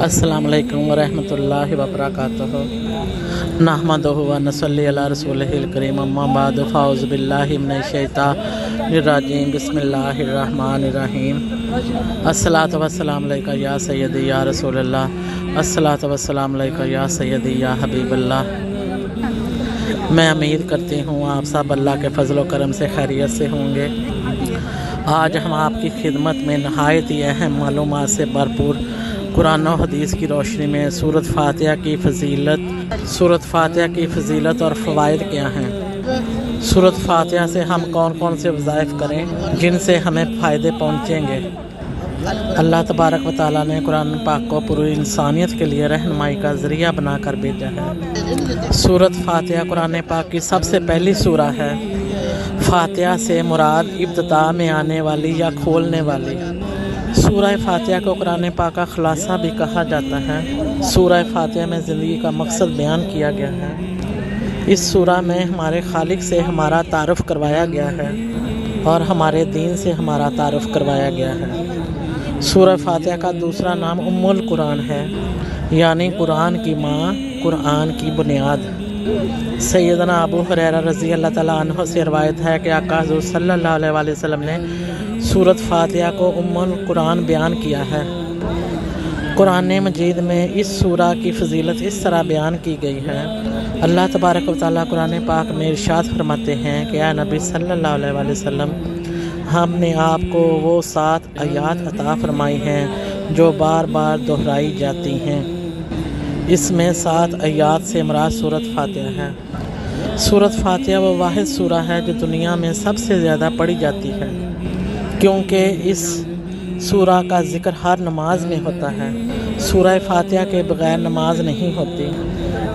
अस्सलामु अलैकुम वरहमतुल्लाहि वबरकातुहू। नहमदुहु व नसल्ली अला रसूलिहिल करीम, अम्मा बाद, फ़ाऊज़ु बिल्लाहि मिनश शैतानिर रजीम, बिस्मिल्लाहिर रहमानिर रहीम। अस्सलातु वस्सलामु अलैका या सय्यदी या रसूलल्लाह, अस्सलातु वस्सलामु अलैका या सय्यदी या हबीबल्लाह। मैं उम्मीद करती हूँ आप सब अल्लाह के फजल व करम से खैरियत से होंगे। आज हम आपकी खिदमत में नहायत ही अहम मालूमात से भरपूर कुरान और हदीस की रोशनी में सूरत फातिहा की फ़जीलत और फ़वाइद क्या हैं। सूरत फातिहा से हम कौन कौन से वज़ाइफ करें जिनसे हमें फ़ायदे पहुँचेंगे। अल्लाह तबारक व तआला ने कुरान पाक को पूरी इंसानियत के लिए रहनुमाई का ज़रिया बनाकर भेजा है। सूरत फातिहा कुरान पाक की सबसे पहली सूरा है। फातिहा से मुराद इब्तिदा में आने वाली या खोलने वाली। सूरह फातिहा को कुरान पाक का खुलासा भी कहा जाता है। सूरह फातिहा में ज़िंदगी का मकसद बयान किया गया है। इस सूरा में हमारे खालिक से हमारा तारुफ़ करवाया गया है और हमारे दीन से हमारा तारुफ़ करवाया गया है। सूरह फातिहा का दूसरा नाम उम्मुल कुरान है, यानी कुरान की माँ, कुरान की बुनियाद। सैयदना अबू हुरैरा रज़ी अल्लाह तआला अन्हु से रवायत है कि आका हुज़ूर सल्लल्लाहु अलैहि वसल्लम ने सूरत फातिहा को उम्मुल कुरान बयान किया है। कुरान मजीद में इस सूरा की फ़जीलत इस तरह बयान की गई है। अल्लाह तबारक व तआला कुरान पाक में इरशाद फरमाते हैं कि या नबी सल्लल्लाहु अलैहि वसल्लम, हमने आपको वो 7 आयात अता फरमाई हैं जो बार बार दोहराई जाती हैं। इसमें 7 आयात से मुराद सूरत फातिहा है। सूरत फातिहा वो वाहिद सूरा है जो दुनिया में सबसे ज़्यादा पढ़ी जाती है, क्योंकि इस सूरा का ज़िक्र हर नमाज में होता है। सूरह फातिहा के बग़ैर नमाज नहीं होती।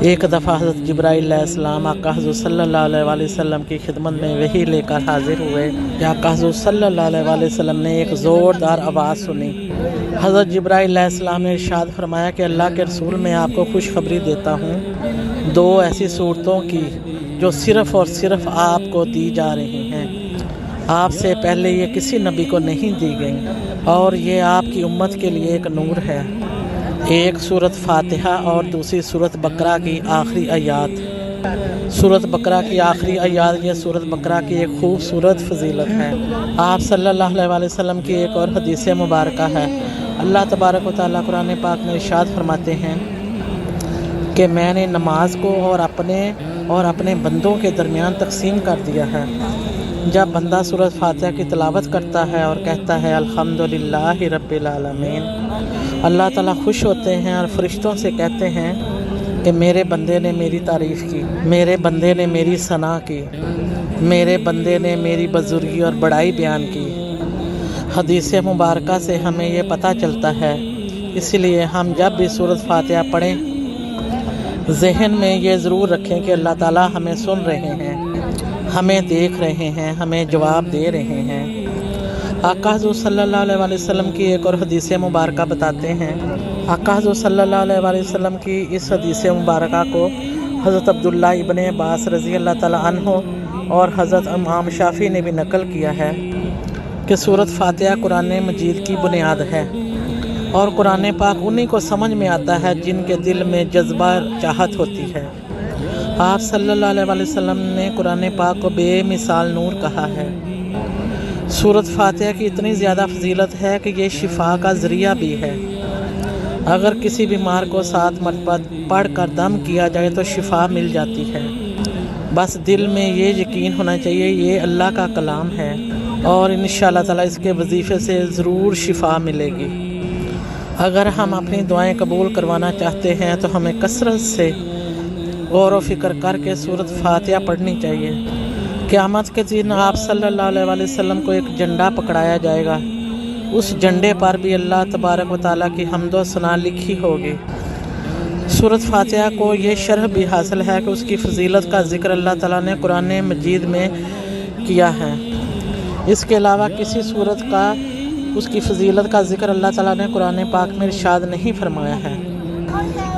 एक दफ़ा हज़रत जिब्राइल अलैहिस्सलाम आका हुज़ूर सल्लल्लाहु अलैहि वसल्लम की खिदमत में वही लेकर हाजिर हुए। आका हुज़ूर सल्लल्लाहु अलैहि वसल्लम ने एक ज़ोरदार आवाज़ सुनी। हज़रत जिब्राइल अलैहिस्सलाम ने इरशाद फरमाया कि अल्लाह के रसूल, मैं आपको खुशखबरी देता हूँ 2 ऐसी सूरतों की जो सिर्फ़ और सिर्फ आपको दी जा रही हैं। आपसे पहले ये किसी नबी को नहीं दी गई और ये आपकी उम्मत के लिए एक नूर है। एक सूरत फातिहा और दूसरी सूरत बकरा की आखिरी आयात। सूरत बकरा की आखिरी आयात, ये सूरत बकरा की एक खूबसूरत फ़जीलत है। आप सल्लल्लाहु अलैहि वसल्लम की एक और हदीस मुबारक है। अल्लाह तबारक व तआला कुरान पाक में इरशाद फरमाते हैं कि मैंने नमाज को और अपने बंदों के दरमियान तकसीम कर दिया है। जब बंदा सूरत फातिहा की तिलावत करता है और कहता है अल्हम्दुलिल्लाहि रब्बिल आलमीन, अल्लाह ताला खुश होते हैं और फरिश्तों से कहते हैं कि मेरे बंदे ने मेरी तारीफ़ की, मेरे बंदे ने मेरी सना की, मेरे बंदे ने मेरी बुज़ुर्गी और बड़ाई बयान की। हदीस मुबारका से हमें ये पता चलता है। इसलिए हम जब भी सूरत फातिहा पढ़ें, ज़हन में ये ज़रूर रखें कि अल्लाह ताला हमें सुन रहे हैं, हमें देख रहे हैं, हमें जवाब दे रहे हैं। आका हुज़ूर सल्लल्लाहु अलैहि वसल्लम की एक और हदीस मुबारका बताते हैं। आका हुज़ूर सल्लल्लाहु अलैहि वसल्लम की इस हदीस मुबारका को हज़रत अब्दुल्लाह इब्न अब्बास रज़ी अल्लाह तआला अन्हु और हज़रत इमाम शाफ़ी ने भी नकल किया है कि सूरत फातिहा कुरान मजीद की बुनियाद है और कुरान पाक उन्हीं को समझ में आता है जिनके दिल में जज्बा चाहत होती है। आप सल्लल्लाहु अलैहि वसल्लम ने कुरान पाक को बेमिसाल नूर कहा है। सूरत फातिहा की इतनी ज़्यादा फ़जीलत है कि ये शिफा का ज़रिया भी है। अगर किसी बीमार को 7 मरतबा पढ़ कर दम किया जाए तो शिफा मिल जाती है। बस दिल में ये यकीन होना चाहिए ये अल्लाह का कलाम है और इंशाअल्लाह ताला इसके वजीफ़े से ज़रूर शिफा मिलेगी। अगर हम अपनी दुआएं कबूल करवाना चाहते हैं तो हमें कसरत से गौर व फिक्र करके सूरत फातिहा पढ़नी चाहिए। क़यामत के दिन आप सल्लल्लाहु अलैहि वसल्लम को एक झंडा पकड़ाया जाएगा। उस झंडे पर भी अल्लाह तबारक व तआला की हम्द व सना लिखी होगी। सूरत फातिहा को ये शरफ़ भी हासिल है कि उसकी फ़जीलत का ज़िक्र अल्लाह ताला ने कुरान मजीद में किया है। इसके अलावा किसी सूरत का उसकी फ़जीलत का ज़िक्र अल्लाह ताला ने कुरान पाक में इरशाद नहीं फरमाया है।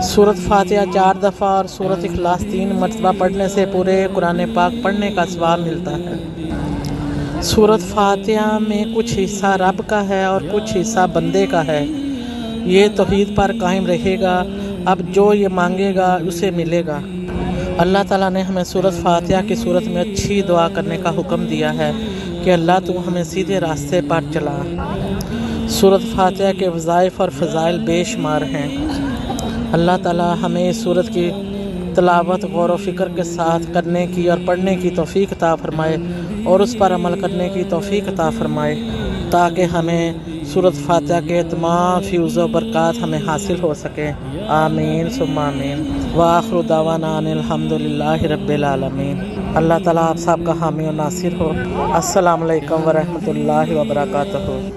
सूरत फातिहा 4 दफ़ा और सूरत इखलास 3 मरतबा पढ़ने से पूरे कुरान पाक पढ़ने का सवाब मिलता है। सूरत फातिहा में कुछ हिस्सा रब का है और कुछ हिस्सा बंदे का है। یہ توحید پر قائم رہے گا، اب جو یہ مانگے گا اسے ملے گا۔ اللہ تعالیٰ نے ہمیں سورۃ فاتحہ کی صورت میں اچھی دعا کرنے کا حکم دیا ہے کہ اللہ تو ہمیں سیدھے راستے پر چلا۔ سورۃ فاتحہ کے وظائف اور فضائل بے شمار ہیں۔ اللہ تعالیٰ ہمیں اس سورت کی تلاوت غور و فکر کے ساتھ کرنے کی اور پڑھنے کی توفیق عطا فرمائے اور اس پر عمل کرنے کی توفیق عطا فرمائے تاکہ ہمیں سورۃ فاتحہ کے تمام فیوز و برکات ہمیں حاصل ہو سکے۔ آمین ثم آمین۔ وآخر دعوانا ان الحمد للہ رب العالمین۔ اللہ تعالیٰ آپ سب کا حامی و ناصر ہو۔ السلام علیکم ورحمۃ اللہ وبرکاتہ۔